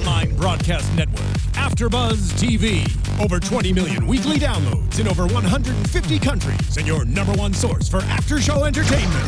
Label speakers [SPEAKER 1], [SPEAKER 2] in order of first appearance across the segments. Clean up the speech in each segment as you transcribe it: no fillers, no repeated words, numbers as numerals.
[SPEAKER 1] online broadcast network, AFTERBUZZ TV. Over 20 million weekly downloads in over 150 countries, and your #1 source for after-show entertainment.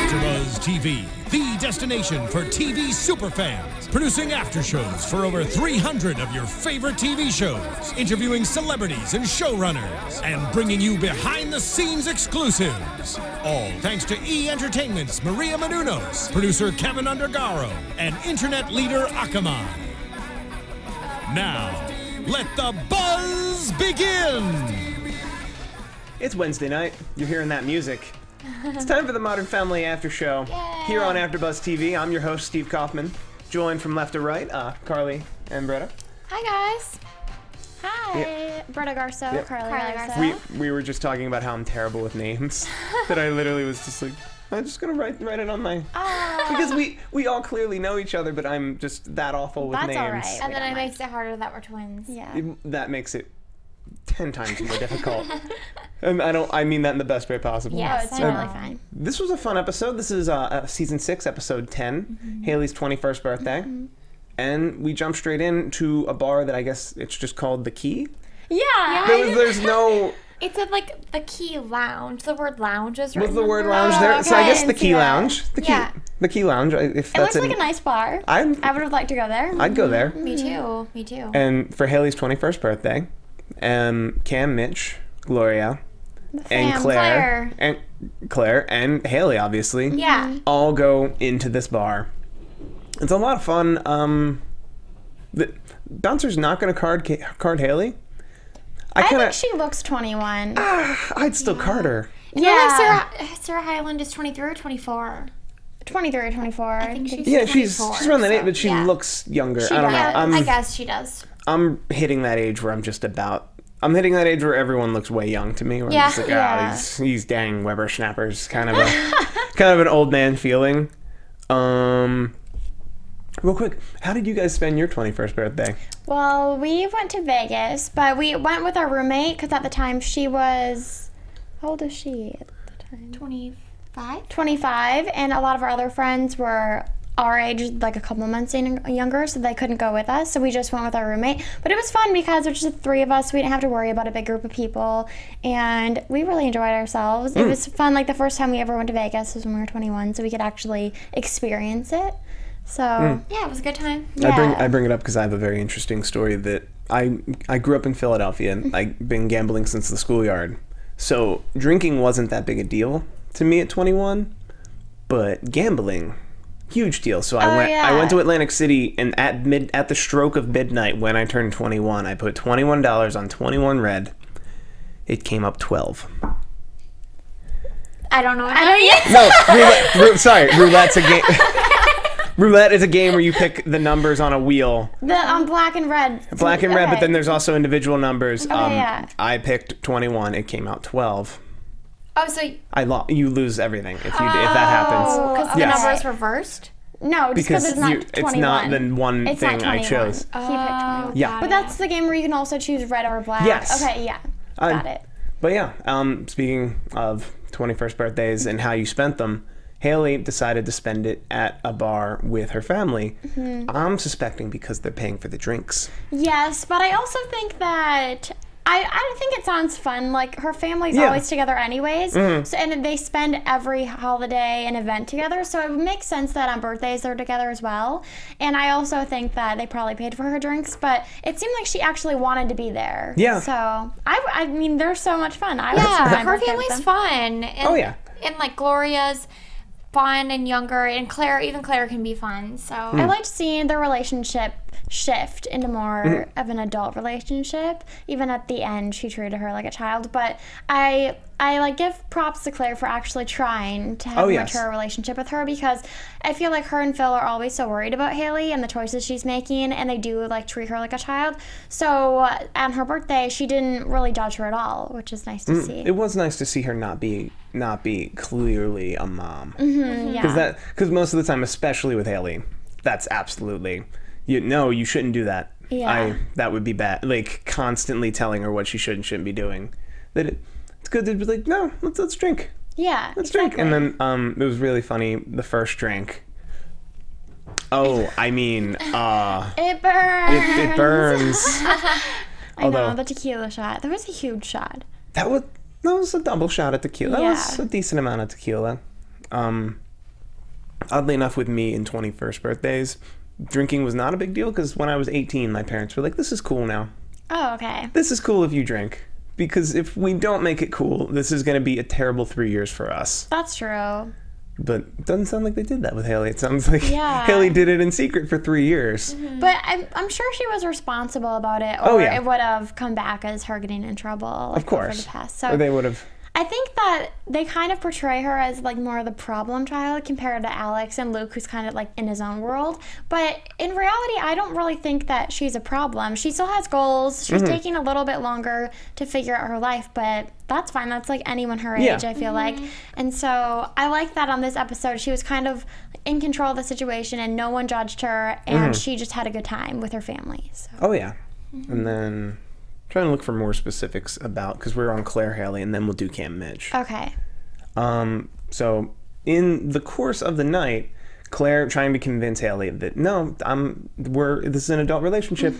[SPEAKER 1] AFTERBUZZ TV, the destination for TV superfans, producing after shows for over 300 of your favorite TV shows, interviewing celebrities and showrunners, and bringing you behind-the-scenes exclusives. All thanks to E! Entertainment's Maria Menounos, producer Kevin Undergaro, and internet leader Akamai. Now, let the buzz begin!
[SPEAKER 2] It's Wednesday night. You're hearing that music. It's time for the Modern Family After Show. Here on AfterBuzz TV. I'm your host, Steve Kaufmann. Joined from left to right, Carli and Britta.
[SPEAKER 3] Hi, guys.
[SPEAKER 4] Hi.
[SPEAKER 3] Yep. Britta Garsow,
[SPEAKER 2] Yep.
[SPEAKER 3] Carli Garsow.
[SPEAKER 2] We were just talking about how I'm terrible with names. That I literally was just like, I'm just gonna write it on my... Because we all clearly know each other, but I'm just that awful with names.
[SPEAKER 3] That's all right.
[SPEAKER 4] And then it makes it harder that we're twins.
[SPEAKER 3] Yeah.
[SPEAKER 2] That makes it 10 times more difficult. And I mean that in the best way possible.
[SPEAKER 3] Yeah, it's totally fine.
[SPEAKER 2] This was a fun episode. This is season 6, episode 10, Haley's 21st birthday. And we jump straight into a bar that I guess it's just called The Key.
[SPEAKER 3] Yeah.
[SPEAKER 2] There's no...
[SPEAKER 4] It said like the Key Lounge. The word lounge is written.
[SPEAKER 2] Was the word lounge there? So I guess the Key Lounge. The Key Lounge. If
[SPEAKER 3] It
[SPEAKER 2] that's
[SPEAKER 3] looks like a nice bar. I would have liked to go there.
[SPEAKER 2] I'd go there.
[SPEAKER 4] Me too. Me too.
[SPEAKER 2] And for Haley's 21st birthday, Cam, Mitch, Gloria, and Claire and Haley, obviously, all go into this bar. It's a lot of fun. The bouncer's not going to card Haley.
[SPEAKER 3] I think she looks 21.
[SPEAKER 2] I'd still card her.
[SPEAKER 4] Yeah. Like Sarah Hyland is 23 or 24.
[SPEAKER 3] 23 or 24.
[SPEAKER 4] I think she's
[SPEAKER 2] 24, she's around that age, but she looks younger. I don't know.
[SPEAKER 4] I guess she does.
[SPEAKER 2] I'm hitting that age where I'm hitting that age where everyone looks way young to me. Where I'm just like, he's dang whippersnappers. Kind of an old man feeling. Real quick, how did you guys spend your 21st birthday?
[SPEAKER 3] Well, we went to Vegas, but we went with our roommate because at the time she was... How old is she at the time?
[SPEAKER 4] 25?
[SPEAKER 3] 25, and a lot of our other friends were our age, like a couple of months younger, so they couldn't go with us, so we just went with our roommate. But it was fun because there's just 3 of us, so we didn't have to worry about a big group of people, and we really enjoyed ourselves. It was fun. Like the first time we ever went to Vegas was when we were 21, so we could actually experience it. So
[SPEAKER 4] yeah, it was a good time.
[SPEAKER 2] I bring it up because I have a very interesting story that I grew up in Philadelphia and I've been gambling since the schoolyard. So drinking wasn't that big a deal to me at 21, but gambling, huge deal. So I went to Atlantic City, and at the stroke of midnight when I turned 21, I put $21 on 21 red. It came up 12.
[SPEAKER 4] I don't know.
[SPEAKER 2] No, roulette's a game. Roulette is a game where you pick the numbers on a wheel.
[SPEAKER 3] On black and red.
[SPEAKER 2] Black and red, but then there's also individual numbers.
[SPEAKER 3] Yeah.
[SPEAKER 2] I picked 21. It came out 12.
[SPEAKER 4] Oh, so
[SPEAKER 2] you lose everything if that happens.
[SPEAKER 4] Because the number is reversed?
[SPEAKER 3] No, just because it's not 21.
[SPEAKER 2] It's not the one thing I chose.
[SPEAKER 3] He picked 21.
[SPEAKER 2] Yeah.
[SPEAKER 3] But that's the game where you can also choose red or black.
[SPEAKER 2] Yes.
[SPEAKER 3] Okay, yeah. Got it.
[SPEAKER 2] But yeah, speaking of 21st birthdays and how you spent them, Haley decided to spend it at a bar with her family. I'm suspecting because they're paying for the drinks.
[SPEAKER 3] Yes, but I also think that I think it sounds fun. Like, her family's always together anyways, so, and they spend every holiday and event together, so it would make sense that on birthdays they're together as well. And I also think that they probably paid for her drinks, but it seemed like she actually wanted to be there. Yeah. So, I mean, they're so much fun.
[SPEAKER 4] Her family's fun. And, and like Gloria's fun and younger, and even Claire can be fun. So
[SPEAKER 3] I liked seeing their relationship shift into more of an adult relationship. Even at the end, she treated her like a child. But I like give props to Claire for actually trying to have a mature relationship with her, because I feel like her and Phil are always so worried about Haley and the choices she's making, and they do like treat her like a child. So on her birthday, she didn't really judge her at all, which is nice to see.
[SPEAKER 2] It was nice to see her not be clearly a mom. Because most of the time, especially with Haley, that's absolutely you shouldn't do that. That would be bad. Like, constantly telling her what she should and shouldn't be doing. It's good to be like, no, let's drink.
[SPEAKER 3] Yeah,
[SPEAKER 2] let's drink. And then it was really funny, the first drink. Oh, I mean,
[SPEAKER 3] it burns.
[SPEAKER 2] It burns.
[SPEAKER 3] I know, the tequila shot. That was a huge shot.
[SPEAKER 2] That was a double shot of tequila.
[SPEAKER 3] Yeah.
[SPEAKER 2] That was a decent amount of tequila. Oddly enough, with me in 21st birthdays, drinking was not a big deal because when I was 18, my parents were like, this is cool now.
[SPEAKER 3] Oh, okay.
[SPEAKER 2] This is cool if you drink. Because if we don't make it cool, this is going to be a terrible 3 years for us.
[SPEAKER 3] That's true.
[SPEAKER 2] But it doesn't sound like they did that with Haley. It sounds like Haley did it in secret for 3 years.
[SPEAKER 3] Mm-hmm. But I'm sure she was responsible about it, or it would have come back as her getting in trouble. Like,
[SPEAKER 2] of course.
[SPEAKER 3] Over the past. So
[SPEAKER 2] or they would have.
[SPEAKER 3] I think that they kind of portray her as like more of the problem child compared to Alex and Luke, who's kind of like in his own world. But in reality, I don't really think that she's a problem. She still has goals. She's taking a little bit longer to figure out her life, but that's fine. That's like anyone her age, I feel like. And so I like that on this episode. She was kind of in control of the situation and no one judged her, and she just had a good time with her family. So.
[SPEAKER 2] Oh, yeah. And then... trying to look for more specifics about, because we're on Claire, Haley, and then we'll do Cam Mitch.
[SPEAKER 3] Okay.
[SPEAKER 2] So in the course of the night, Claire trying to convince Haley that no, this is an adult relationship.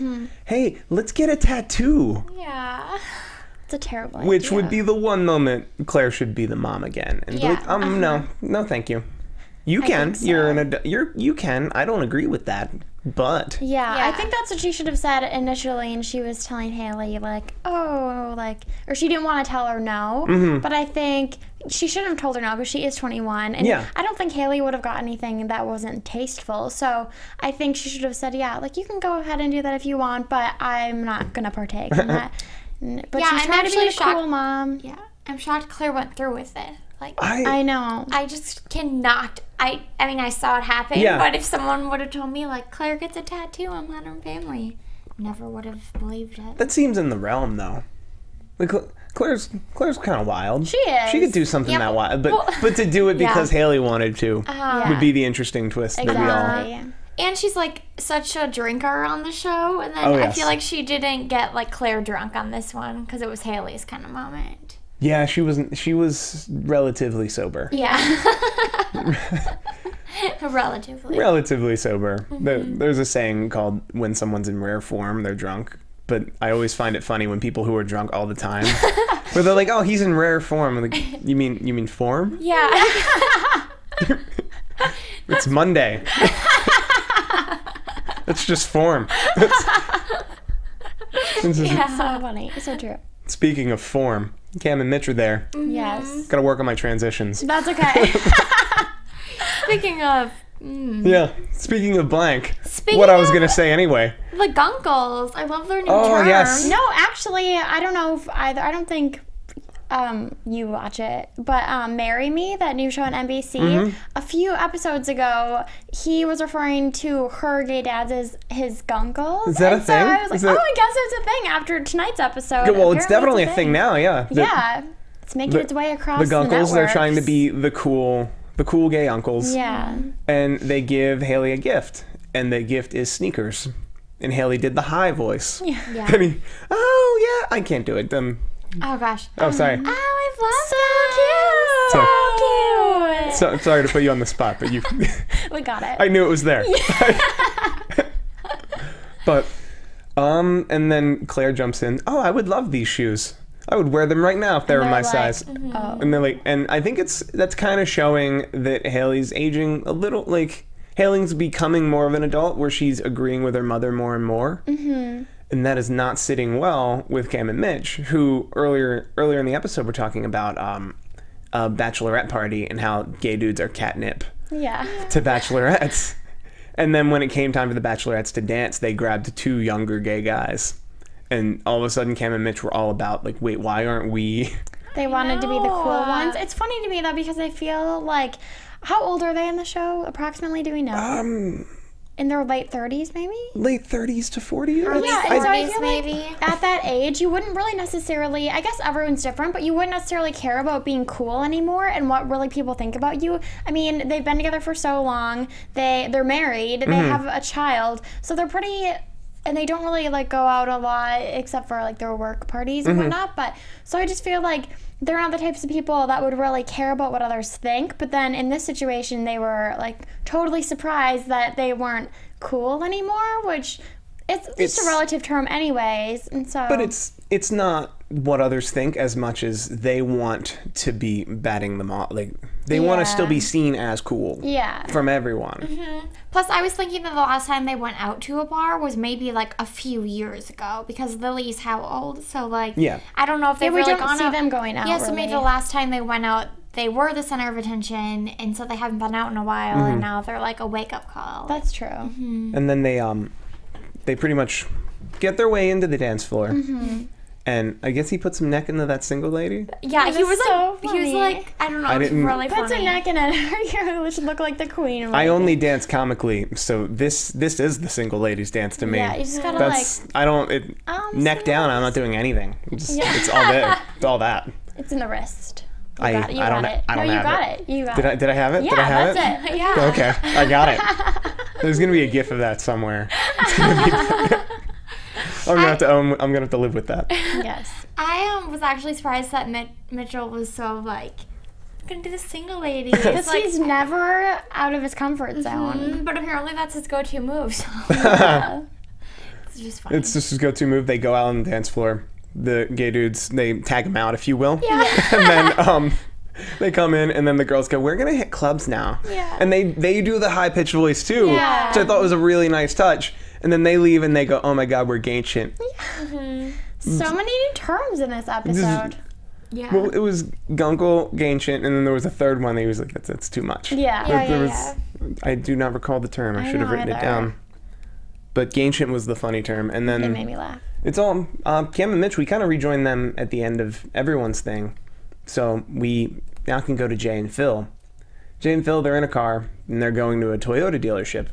[SPEAKER 2] Hey, let's get a tattoo.
[SPEAKER 3] Yeah. It's a terrible
[SPEAKER 2] Which
[SPEAKER 3] idea.
[SPEAKER 2] would be the one moment Claire should be the mom again and be like, no, thank you. You can.
[SPEAKER 3] So.
[SPEAKER 2] You can. I don't agree with that. But
[SPEAKER 3] yeah, I think that's what she should have said initially, and she was telling Haley like, oh, like, or she didn't want to tell her no, but I think she shouldn't have told her no because she is 21, and I don't think Haley would have got anything that wasn't tasteful. So I think she should have said, yeah, like you can go ahead and do that if you want, but I'm not gonna partake in that. But she's trying to be a cool mom.
[SPEAKER 4] Yeah, I'm shocked Claire went through with it. Like
[SPEAKER 3] I know.
[SPEAKER 4] I just cannot. I mean, I saw it happen, but if someone would have told me, like, Claire gets a tattoo on Modern Family, never would have believed it.
[SPEAKER 2] That seems in the realm, though. Like, Claire's kind of wild.
[SPEAKER 3] She is.
[SPEAKER 2] She could do something that wild, but to do it because Haley wanted to would be the interesting twist that we all...
[SPEAKER 4] And she's, like, such a drinker on the show, and then I feel like she didn't get, like, Claire drunk on this one, because it was Haley's kind of moment.
[SPEAKER 2] Yeah, she was relatively sober.
[SPEAKER 4] Yeah. Relatively
[SPEAKER 2] sober. There's a saying called when someone's in rare form, they're drunk. But I always find it funny when people who are drunk all the time, where they're like, "Oh, he's in rare form." I'm like, you mean form?
[SPEAKER 4] Yeah.
[SPEAKER 2] It's Monday. That's just form.
[SPEAKER 3] So funny. So true.
[SPEAKER 2] Speaking of form, Cam and Mitch are there.
[SPEAKER 3] Yes.
[SPEAKER 2] Gotta work on my transitions.
[SPEAKER 3] That's okay.
[SPEAKER 4] Speaking of...
[SPEAKER 2] Yeah, speaking of blank. What I was gonna say anyway.
[SPEAKER 4] The Gunkles. I love their new term.
[SPEAKER 2] Yes.
[SPEAKER 3] No, actually, I don't know if either. I don't think you watch it, but Marry Me, that new show on NBC, a few episodes ago, he was referring to her gay dads as his gunkles.
[SPEAKER 2] Is that a thing?
[SPEAKER 3] So I was like, I guess it's a thing after tonight's episode.
[SPEAKER 2] Well, it's definitely a thing now,
[SPEAKER 3] yeah. It's making its way across the
[SPEAKER 2] gunkles, they're trying to be the cool gay uncles.
[SPEAKER 3] Yeah.
[SPEAKER 2] And they give Haley a gift, and the gift is sneakers. And Haley did the high voice.
[SPEAKER 3] Yeah.
[SPEAKER 2] And I can't do it.
[SPEAKER 4] Oh gosh.
[SPEAKER 2] Oh, sorry.
[SPEAKER 3] I love so cute.
[SPEAKER 2] Sorry to put you on the spot, but you.
[SPEAKER 3] We got it.
[SPEAKER 2] I knew it was there. But, and then Claire jumps in. Oh, I would love these shoes. I would wear them right now if they were my size. And they're like, and I think that's kind of showing that Haley's aging a little. Like Haley's becoming more of an adult, where she's agreeing with her mother more and more. And that is not sitting well with Cam and Mitch, who earlier in the episode were talking about a bachelorette party and how gay dudes are catnip to bachelorettes. And then when it came time for the bachelorettes to dance, they grabbed 2 younger gay guys. And all of a sudden, Cam and Mitch were all about, like, wait, why aren't we?
[SPEAKER 3] They wanted to be the cool ones. It's funny to me, though, because I feel like, how old are they in the show, approximately, do we know? In their late 30s, maybe?
[SPEAKER 2] Late 30s to 40s?
[SPEAKER 3] Early 40s,
[SPEAKER 4] so I feel maybe.
[SPEAKER 3] Like at that age, you wouldn't really necessarily, I guess everyone's different, but you wouldn't necessarily care about being cool anymore and what really people think about you. I mean, they've been together for so long. They're married. They have a child. So they're pretty and they don't really like go out a lot except for like their work parties and whatnot. But so I just feel like they're not the types of people that would really care about what others think. But then in this situation, they were like totally surprised that they weren't cool anymore, which it's just a relative term anyways. And so,
[SPEAKER 2] but it's not what others think as much as they want to be batting them off. Like, they want to still be seen as cool from everyone.
[SPEAKER 4] Plus, I was thinking that the last time they went out to a bar was maybe like a few years ago, because Lily's how old? So like, I don't know if they've really gone out.
[SPEAKER 3] We don't see them going out.
[SPEAKER 4] Yeah, so maybe the last time they went out, they were the center of attention, and so they haven't been out in a while, and now they're like a wake-up call.
[SPEAKER 3] That's true.
[SPEAKER 2] And then they pretty much get their way into the dance floor. And I guess he put some neck into that single lady.
[SPEAKER 4] Yeah, he was
[SPEAKER 3] so
[SPEAKER 4] like, he was like, I don't know, it was really funny.
[SPEAKER 3] Puts a neck in it. You should look like the queen.
[SPEAKER 2] I only dance comically, so this is the single ladies dance to me.
[SPEAKER 3] Yeah, you just gotta
[SPEAKER 2] neck down. I'm not doing anything. It's all there. It's all that.
[SPEAKER 3] It's in the wrist. You
[SPEAKER 2] I
[SPEAKER 3] got it.
[SPEAKER 2] don't have
[SPEAKER 3] it. You got
[SPEAKER 2] it.
[SPEAKER 3] it.
[SPEAKER 2] Did I have it?
[SPEAKER 3] Yeah,
[SPEAKER 2] did I have
[SPEAKER 3] that's
[SPEAKER 2] it?
[SPEAKER 3] Yeah.
[SPEAKER 2] Okay, I got it. There's gonna be a gif of that somewhere. It's gonna be I'm gonna have to live with that.
[SPEAKER 3] Yes.
[SPEAKER 4] I was actually surprised that Mitchell was so like, I'm gonna do the single lady. Because
[SPEAKER 3] like, he's never out of his comfort zone.
[SPEAKER 4] But apparently that's his go-to move. So. It's just funny.
[SPEAKER 2] It's just his go-to move. They go out on the dance floor. The gay dudes, they tag him out, if you will.
[SPEAKER 3] Yeah.
[SPEAKER 2] And then they come in, and then the girls go, "We're gonna hit clubs now."
[SPEAKER 3] Yeah.
[SPEAKER 2] And they do the high-pitched voice too, which I thought was a really nice touch. And then they leave and they go, "Oh my God, we're ancient."
[SPEAKER 3] Yeah. So many new terms in this episode.
[SPEAKER 2] Well, it was Gunkel, Gainchant, and then there was a third one that he was like, that's too much.
[SPEAKER 3] Yeah.
[SPEAKER 2] I do not recall the term. I should have written it down. But Gainchant was the funny term. And then
[SPEAKER 3] it made me laugh.
[SPEAKER 2] It's all, Cam and Mitch, we kind of rejoined them at the end of everyone's thing. So we now can go to Jay and Phil. Jay and Phil, they're in a car, and they're going to a Toyota dealership.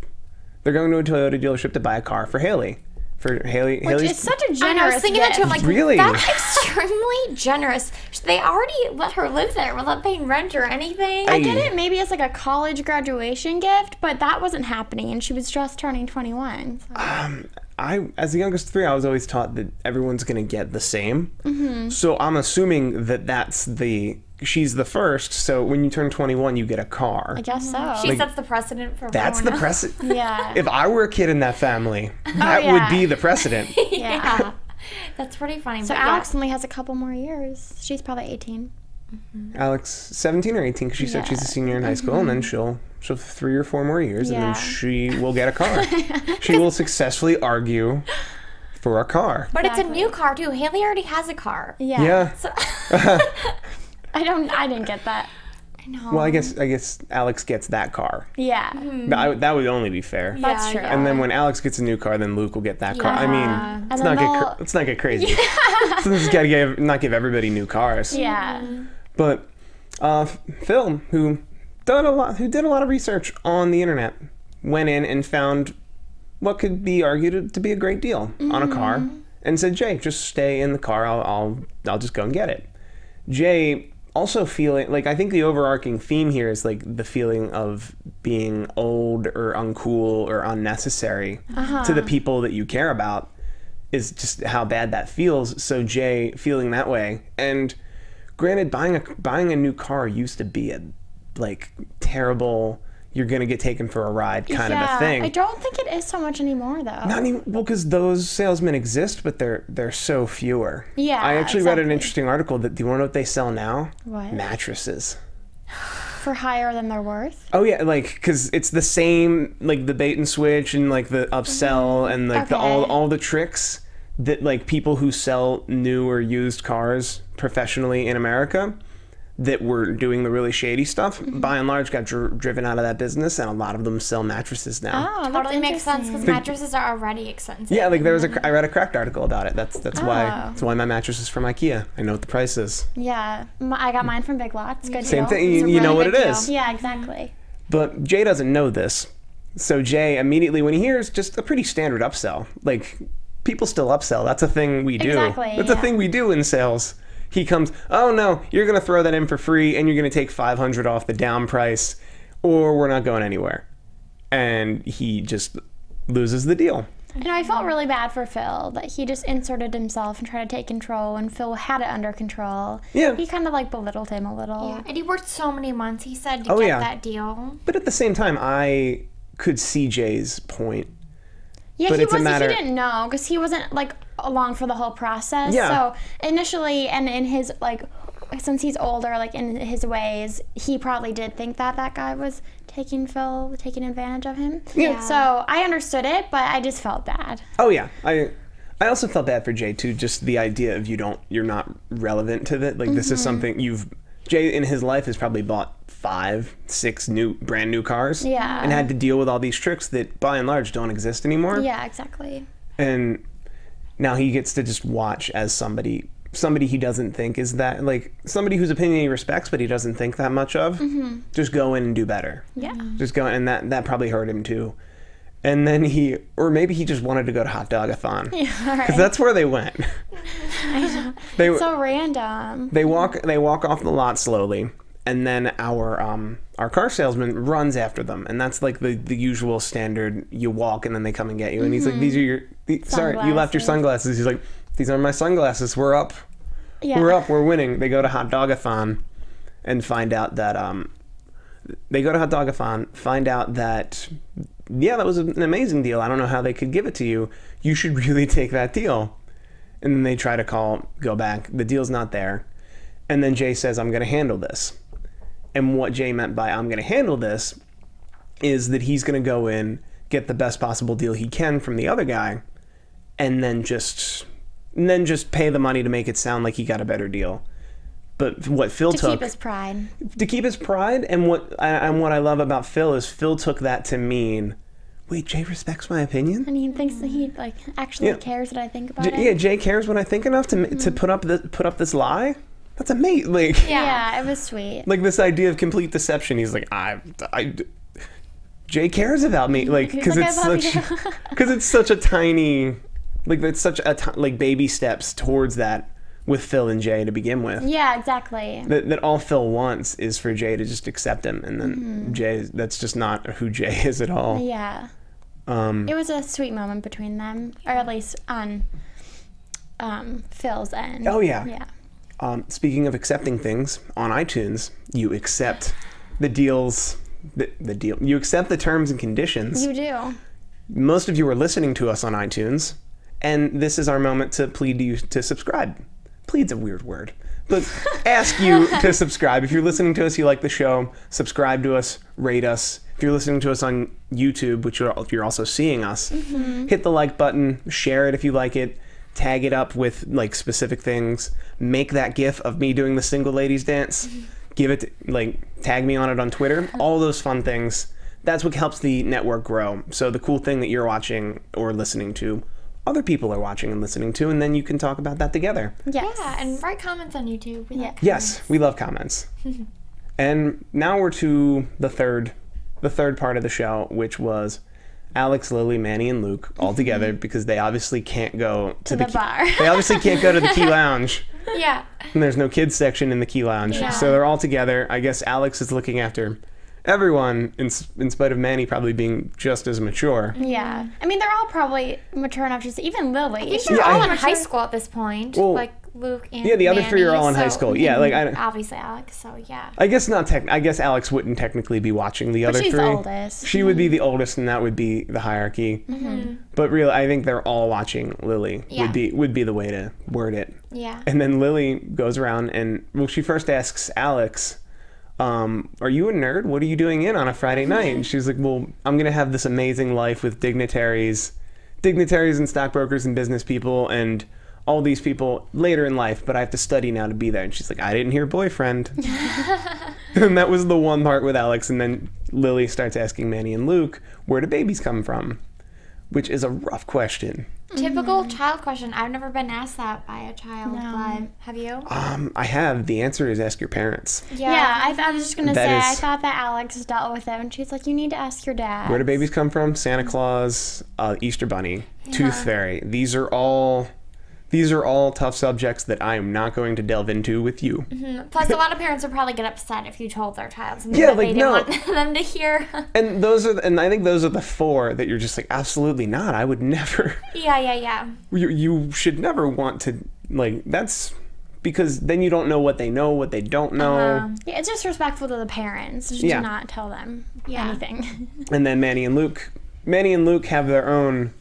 [SPEAKER 2] They're going to a Toyota dealership to buy a car for Haley.
[SPEAKER 3] Which is such a generous
[SPEAKER 4] I was thinking that too. I'm like,
[SPEAKER 2] really?
[SPEAKER 4] That's extremely generous. They already let her live there without paying rent or anything.
[SPEAKER 3] I get it. Maybe it's like a college graduation gift, but that wasn't happening, and she was just turning 21. So.
[SPEAKER 2] As the youngest of three, I was always taught that everyone's going to get the same. So I'm assuming that she's the first, so when you turn 21, you get a car.
[SPEAKER 3] I guess so.
[SPEAKER 4] She sets the precedent for
[SPEAKER 2] That's the precedent.
[SPEAKER 3] Yeah.
[SPEAKER 2] If I were a kid in that family, that would be the precedent.
[SPEAKER 3] Yeah.
[SPEAKER 4] That's pretty funny.
[SPEAKER 3] So Alex only has a couple more years. She's probably 18.
[SPEAKER 2] Alex, 17 or 18, because she said she's a senior in high school, and then she'll have 3 or 4 more years, and then she will get a car. She will successfully argue for a car.
[SPEAKER 4] But it's a new car, too. Haley already has a car.
[SPEAKER 3] Yeah.
[SPEAKER 4] So
[SPEAKER 3] I didn't get that.
[SPEAKER 4] I know.
[SPEAKER 2] Well, I guess Alex gets that car.
[SPEAKER 3] Yeah.
[SPEAKER 2] That would only be fair.
[SPEAKER 3] That's true.
[SPEAKER 2] And then when Alex gets a new car, then Luke will get that car. I mean, let's not get crazy. So this has got to not give everybody new cars.
[SPEAKER 3] Yeah.
[SPEAKER 2] But Phil, who did a lot of research on the internet, went in and found what could be argued to be a great deal on a car, and said, "Jay, just stay in the car. I'll just go and get it." Jay also feeling like, I think the overarching theme here is like the feeling of being old or uncool or unnecessary to the people that you care about is just how bad that feels. So Jay feeling that way, and granted, buying a new car used to be a like terrible, you're gonna get taken for a ride kind of a thing.
[SPEAKER 3] I don't think it is so much anymore, though.
[SPEAKER 2] Not even, well, because those salesmen exist, but they're so fewer.
[SPEAKER 3] Yeah,
[SPEAKER 2] I actually read an interesting article that, do you want to know what they sell now?
[SPEAKER 3] What?
[SPEAKER 2] Mattresses.
[SPEAKER 3] For higher than they're worth?
[SPEAKER 2] Oh yeah, like, because it's the same, like the bait and switch and like the upsell and like all the tricks that like people who sell new or used cars professionally in America that were doing the really shady stuff, by and large got driven out of that business, and a lot of them sell mattresses now.
[SPEAKER 3] Oh,
[SPEAKER 4] totally makes sense, because mattresses are already expensive.
[SPEAKER 2] Yeah, like I read a Cracked article about it. That's why my mattress is from IKEA. I know what the price is.
[SPEAKER 3] Yeah, I got mine from Big Lots. Good
[SPEAKER 2] Same
[SPEAKER 3] deal.
[SPEAKER 2] thing. You know what it is.
[SPEAKER 3] Yeah, exactly.
[SPEAKER 2] But Jay doesn't know this, so Jay immediately, when he hears just a pretty standard upsell, like people still upsell. That's a thing we do.
[SPEAKER 3] Exactly.
[SPEAKER 2] That's a thing we do in sales. He comes, "Oh no, you're going to throw that in for free, and you're going to take $500 off the down price, or we're not going anywhere." And he just loses the deal.
[SPEAKER 3] You know, I felt really bad for Phil that he just inserted himself and tried to take control, and Phil had it under control.
[SPEAKER 2] Yeah.
[SPEAKER 3] He kind of like belittled him a little.
[SPEAKER 4] Yeah, and he worked so many months, he said, to get that deal.
[SPEAKER 2] But at the same time, I could see Jay's point.
[SPEAKER 3] Yeah,
[SPEAKER 2] but
[SPEAKER 3] he didn't know because he wasn't like along for the whole process.
[SPEAKER 2] Yeah.
[SPEAKER 3] So initially, and in his like, since he's older, like in his ways, he probably did think that that guy was taking advantage of him.
[SPEAKER 2] Yeah.
[SPEAKER 3] So I understood it, but I just felt bad.
[SPEAKER 2] Oh yeah, I also felt bad for Jay too. Just the idea of you're not relevant to that. Like this is something Jay in his life has probably bought 5, 6 brand new cars.
[SPEAKER 3] Yeah.
[SPEAKER 2] And had to deal with all these tricks that by and large don't exist anymore.
[SPEAKER 3] Yeah, exactly.
[SPEAKER 2] And now he gets to just watch as somebody he doesn't think is that, like, somebody whose opinion he respects but he doesn't think that much of, just go in and do better.
[SPEAKER 3] Yeah.
[SPEAKER 2] Just go in, and that probably hurt him too. And then or maybe he just wanted to go to Hot Dog-a-thon.
[SPEAKER 3] Yeah, right.
[SPEAKER 2] Because that's where they went.
[SPEAKER 3] I know. It's so random.
[SPEAKER 2] They walk off the lot slowly, and then our car salesman runs after them, and that's like the usual standard. You walk and then they come and get you, and he's like, "These are sorry, you left your sunglasses." He's like, "These are my sunglasses. We're up.
[SPEAKER 3] Yeah.
[SPEAKER 2] We're up. We're winning." They go to Hot Dog-a-thon and find out that yeah, that was an amazing deal. I don't know how they could give it to you. You should really take that deal. And then they try to go back. The deal's not there. And then Jay says, "I'm going to handle this." And what Jay meant by "I'm going to handle this" is that he's going to go in, get the best possible deal he can from the other guy, and then just pay the money to make it sound like he got a better deal. But what Phil took...
[SPEAKER 3] To keep his pride.
[SPEAKER 2] And what I love about Phil is Phil took that to mean, wait, Jay respects my opinion?
[SPEAKER 3] And he thinks that he like actually cares what I think about it.
[SPEAKER 2] Yeah, Jay cares what I think enough to put up this lie? That's amazing. Like,
[SPEAKER 3] yeah, it was sweet.
[SPEAKER 2] Like this idea of complete deception. He's like, Jay cares about me, like, because it's such a tiny, like, it's such a baby steps towards that with Phil and Jay to begin with.
[SPEAKER 3] Yeah, exactly.
[SPEAKER 2] That all Phil wants is for Jay to just accept him, and then Jay, that's just not who Jay is at all.
[SPEAKER 3] Yeah. It was a sweet moment between them, or at least on Phil's end.
[SPEAKER 2] Oh yeah.
[SPEAKER 3] Yeah.
[SPEAKER 2] Speaking of accepting things, on iTunes, you accept the deals. The deal. You accept the terms and conditions.
[SPEAKER 3] You do.
[SPEAKER 2] Most of you are listening to us on iTunes, and this is our moment to plead to you to subscribe. Plead's a weird word, but ask you to subscribe. If you're listening to us, you like the show, subscribe to us, rate us. If you're listening to us on YouTube, which you're also seeing us, hit the like button, share it if you like it, tag it up with like specific things, make that GIF of me doing the single ladies dance, give it, tag me on it on Twitter, all those fun things. That's what helps the network grow. So the cool thing that you're watching or listening to, other people are watching and listening to, and then you can talk about that together.
[SPEAKER 3] Yes.
[SPEAKER 4] Yeah, and write comments on YouTube. We like
[SPEAKER 2] yes, we love comments. And now we're to the third part of the show, which was Alex, Lily, Manny, and Luke all together because they obviously can't go to the
[SPEAKER 3] bar.
[SPEAKER 2] They obviously can't go to the Key Lounge.
[SPEAKER 4] Yeah.
[SPEAKER 2] And there's no kids section in the Key Lounge.
[SPEAKER 4] Yeah.
[SPEAKER 2] So they're all together. I guess Alex is looking after everyone, in spite of Manny probably being just as mature.
[SPEAKER 3] Yeah. I mean, they're all probably mature enough to even Lily.
[SPEAKER 4] I think they're all in high school at this point.
[SPEAKER 2] Well,
[SPEAKER 4] like Luke and
[SPEAKER 2] yeah, the other three
[SPEAKER 4] Manny,
[SPEAKER 2] are all in high school. Yeah,
[SPEAKER 4] obviously Alex, so yeah.
[SPEAKER 2] I guess I guess Alex wouldn't technically be watching the other
[SPEAKER 3] she's
[SPEAKER 2] three.
[SPEAKER 3] the oldest.
[SPEAKER 2] She would be the oldest, and that would be the hierarchy. But really, I think they're all watching Lily.
[SPEAKER 4] Yeah.
[SPEAKER 2] Would be the way to word it.
[SPEAKER 4] Yeah.
[SPEAKER 2] And then Lily goes around and she first asks Alex, "Are you a nerd? What are you doing in on a Friday night?" And she's like, "Well, I'm gonna have this amazing life with dignitaries and stockbrokers and business people and all these people later in life, but I have to study now to be there." And she's like, "I didn't hear boyfriend." And that was the one part with Alex. And then Lily starts asking Manny and Luke, where do babies come from? Which is a rough question.
[SPEAKER 4] Typical child question. I've never been asked that by a child, but have you?
[SPEAKER 2] I have. The answer is ask your parents.
[SPEAKER 3] Yeah, I was just going to say,
[SPEAKER 2] is-
[SPEAKER 3] I thought that Alex dealt with it, and she's like, you need to ask your dad.
[SPEAKER 2] Where do babies come from? Santa Claus, Easter Bunny, Tooth Fairy. These are all these are all tough subjects that I am not going to delve into with you.
[SPEAKER 4] Plus, a lot of parents would probably get upset if you told their child something
[SPEAKER 2] Yeah,
[SPEAKER 4] that
[SPEAKER 2] like,
[SPEAKER 4] they didn't
[SPEAKER 2] no.
[SPEAKER 4] want them to hear.
[SPEAKER 2] And I think those are the 4 that you're just like, absolutely not. I would never.
[SPEAKER 4] Yeah.
[SPEAKER 2] You should never want to, like, that's because then you don't know what they don't know.
[SPEAKER 3] Yeah, it's disrespectful to the parents to not tell them anything.
[SPEAKER 2] And then Manny and Luke have their own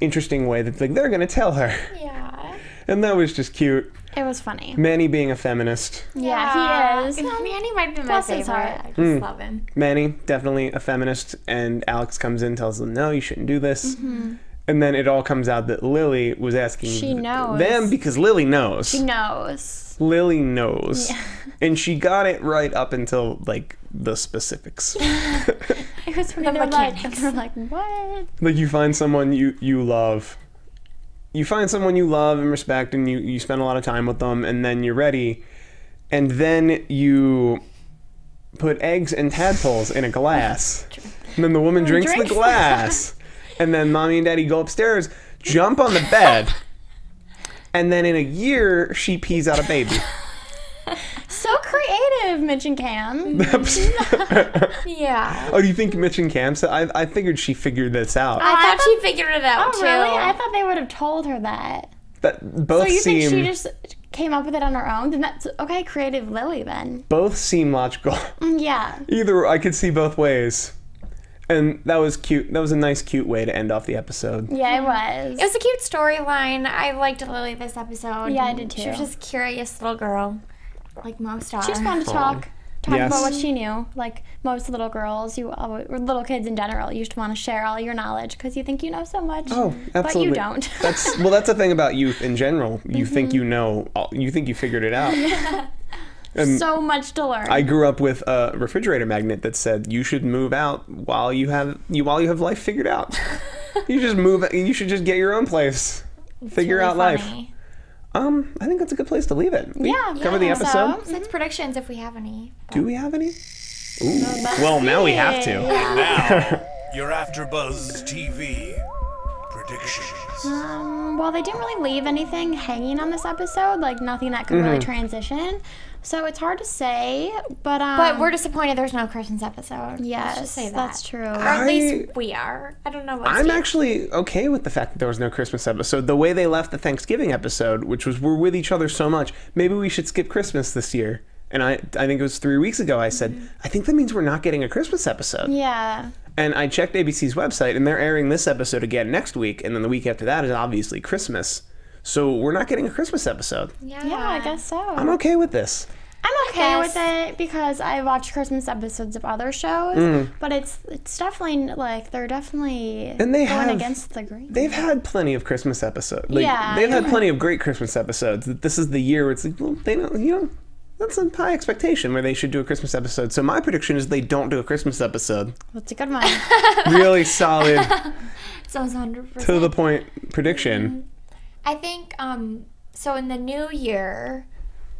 [SPEAKER 2] interesting way that, like, they're going to tell her.
[SPEAKER 4] Yeah.
[SPEAKER 2] And that was just cute.
[SPEAKER 3] It was funny.
[SPEAKER 2] Manny being a feminist.
[SPEAKER 3] Yeah, he is.
[SPEAKER 4] Manny might be my
[SPEAKER 3] Bless his
[SPEAKER 4] favorite.
[SPEAKER 3] heart.
[SPEAKER 4] I just love him.
[SPEAKER 2] Manny, definitely a feminist, and Alex comes in and tells them, no, you shouldn't do this. And then it all comes out that Lily was asking them because Lily knows.
[SPEAKER 3] She knows.
[SPEAKER 2] Lily knows. Yeah. And she got it right up until, like, the specifics.
[SPEAKER 3] It was when they're like, what?
[SPEAKER 2] Like, you find someone you love. You find someone you love and respect, and you spend a lot of time with them, and then you're ready. And then you put eggs and tadpoles in a glass. And then the woman drinks the glass. And then mommy and daddy go upstairs, jump on the bed. And then in a year, she pees out a baby.
[SPEAKER 3] So creative, Mitch and Cam.
[SPEAKER 4] Yeah.
[SPEAKER 2] Oh, do you think Mitch and Cam said? I figured she figured this out.
[SPEAKER 4] I thought she figured it out,
[SPEAKER 3] Oh,
[SPEAKER 4] too.
[SPEAKER 3] really? I thought they would have told her that.
[SPEAKER 2] That both
[SPEAKER 3] So you
[SPEAKER 2] seem
[SPEAKER 3] think she just came up with it on her own? Then that's okay, creative Lily then.
[SPEAKER 2] both seem logical.
[SPEAKER 3] Yeah.
[SPEAKER 2] Either I could see both ways. And that was cute. That was a nice, cute way to end off the episode.
[SPEAKER 3] Yeah, it was.
[SPEAKER 4] It was a cute storyline. I liked Lily this episode.
[SPEAKER 3] Yeah, I did too.
[SPEAKER 4] She was just a curious little girl, like most are.
[SPEAKER 3] She was fun to talk
[SPEAKER 2] Yes.
[SPEAKER 3] about what she knew. Like most little girls, or little kids in general, you just want to share all your knowledge because you think you know so much.
[SPEAKER 2] Oh, absolutely.
[SPEAKER 3] But you don't.
[SPEAKER 2] That's the thing about youth in general. You think you know. You think you figured it out. And
[SPEAKER 3] so much to learn.
[SPEAKER 2] I grew up with a refrigerator magnet that said you should move out while you have life figured out. You just move. You should just get your own place. Figure
[SPEAKER 4] Really
[SPEAKER 2] out life.
[SPEAKER 4] funny.
[SPEAKER 2] I think that's a good place to leave it. We cover the
[SPEAKER 3] yeah,
[SPEAKER 2] episode.
[SPEAKER 3] so.
[SPEAKER 4] Let's predictions if we have any.
[SPEAKER 2] Do we have any? Ooh. Well, now we have to.
[SPEAKER 1] Now, your AfterBuzz TV predictions.
[SPEAKER 3] Well, they didn't really leave anything hanging on this episode, like nothing that could really transition. So it's hard to say, but
[SPEAKER 4] But we're disappointed there's no Christmas episode.
[SPEAKER 3] yes,
[SPEAKER 4] Let's just say that.
[SPEAKER 3] that's true.
[SPEAKER 4] Or at least we are. I don't know what
[SPEAKER 2] I'm
[SPEAKER 4] Steve-
[SPEAKER 2] actually okay with the fact that there was no Christmas episode. The way they left the Thanksgiving episode, which was we're with each other so much, maybe we should skip Christmas this year. And I think it was 3 weeks ago I said, I think that means we're not getting a Christmas episode.
[SPEAKER 3] Yeah.
[SPEAKER 2] And I checked ABC's website, and they're airing this episode again next week, and then the week after that is obviously Christmas. So we're not getting a Christmas episode.
[SPEAKER 3] Yeah, I guess so.
[SPEAKER 2] I'm okay with this.
[SPEAKER 3] I'm okay with it because I watch Christmas episodes of other shows, but it's definitely like they're definitely
[SPEAKER 2] And they
[SPEAKER 3] going
[SPEAKER 2] have-
[SPEAKER 3] against the grain.
[SPEAKER 2] They've had plenty of Christmas episodes.
[SPEAKER 3] Yeah,
[SPEAKER 2] They've had
[SPEAKER 3] yeah.
[SPEAKER 2] plenty of great Christmas episodes. This is the year where it's like, well, they don't, that's a high expectation where they should do a Christmas episode. So my prediction is they don't do a Christmas episode.
[SPEAKER 3] That's a good one.
[SPEAKER 2] Really solid,
[SPEAKER 4] Sounds 100%.
[SPEAKER 2] to the point prediction.
[SPEAKER 4] I think, so in the new year,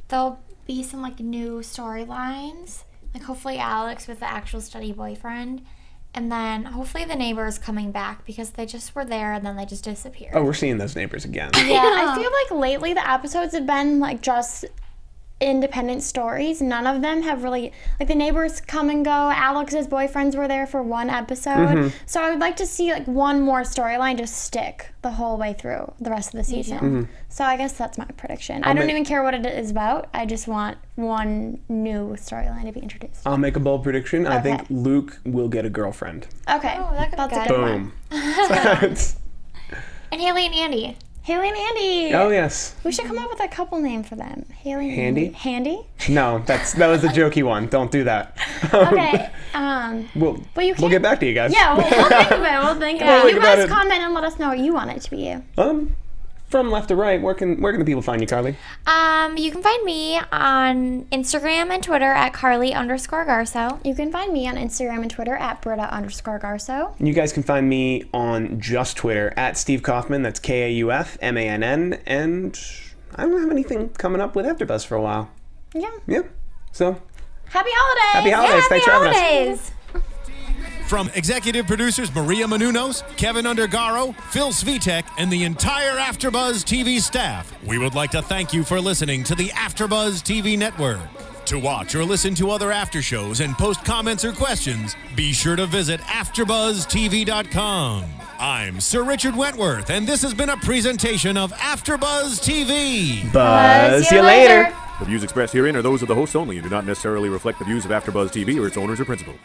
[SPEAKER 4] there'll be some, like, new storylines. Like, hopefully Alex with the actual study boyfriend. And then hopefully the neighbors coming back because they just were there and then they just disappeared.
[SPEAKER 2] Oh, we're seeing those neighbors again.
[SPEAKER 3] Yeah, I feel like lately the episodes have been like just independent stories. None of them have really, like, the neighbors come and go. Alex's boyfriends were there for one episode. So I would like to see like one more storyline just stick the whole way through the rest of the season. So I guess that's my prediction. I don't even care what it is about. I just want one new storyline to be introduced.
[SPEAKER 2] I'll make a bold prediction. I think
[SPEAKER 3] Okay.
[SPEAKER 2] Luke will get a girlfriend.
[SPEAKER 3] Okay,
[SPEAKER 4] Oh, that could be
[SPEAKER 3] that's a
[SPEAKER 4] good.
[SPEAKER 3] good
[SPEAKER 2] Boom.
[SPEAKER 3] one.
[SPEAKER 4] And Haley and Andy.
[SPEAKER 3] Haley and Andy.
[SPEAKER 2] Oh, yes.
[SPEAKER 3] We should come up with a couple name for them. Haley and
[SPEAKER 2] Handy?
[SPEAKER 3] Andy. Handy?
[SPEAKER 2] No, that was a jokey one. Don't do that.
[SPEAKER 3] Okay.
[SPEAKER 2] We'll
[SPEAKER 3] you
[SPEAKER 2] get
[SPEAKER 3] can't-
[SPEAKER 2] back to you guys.
[SPEAKER 3] Yeah, we'll think of it. We'll think of
[SPEAKER 2] We'll
[SPEAKER 3] it.
[SPEAKER 2] think
[SPEAKER 3] You
[SPEAKER 2] about
[SPEAKER 3] guys
[SPEAKER 2] it.
[SPEAKER 3] comment and let us know what you want it to be.
[SPEAKER 2] From left to right, where can the people find you, Carly?
[SPEAKER 4] You can find me on Instagram and Twitter at Carli_Garsow.
[SPEAKER 3] You can find me on Instagram and Twitter at Britta_Garsow.
[SPEAKER 2] You guys can find me on just Twitter at Steve Kaufmann. That's KAUFMANN. And I don't have anything coming up with AfterBuzz for a while.
[SPEAKER 3] Yeah.
[SPEAKER 2] Yeah. So
[SPEAKER 3] Happy holidays!
[SPEAKER 2] happy holidays. Thanks for having us.
[SPEAKER 4] Holidays.
[SPEAKER 1] From executive producers Maria Menounos, Kevin Undergaro, Phil Svitek, and the entire AfterBuzz TV staff, we would like to thank you for listening to the AfterBuzz TV network. To watch or listen to other after shows and post comments or questions, be sure to visit AfterBuzzTV.com. I'm Sir Richard Wentworth, and this has been a presentation of AfterBuzz TV.
[SPEAKER 2] Buzz you later.
[SPEAKER 5] The views expressed herein are those of the hosts only and do not necessarily reflect the views of AfterBuzz TV or its owners or principals.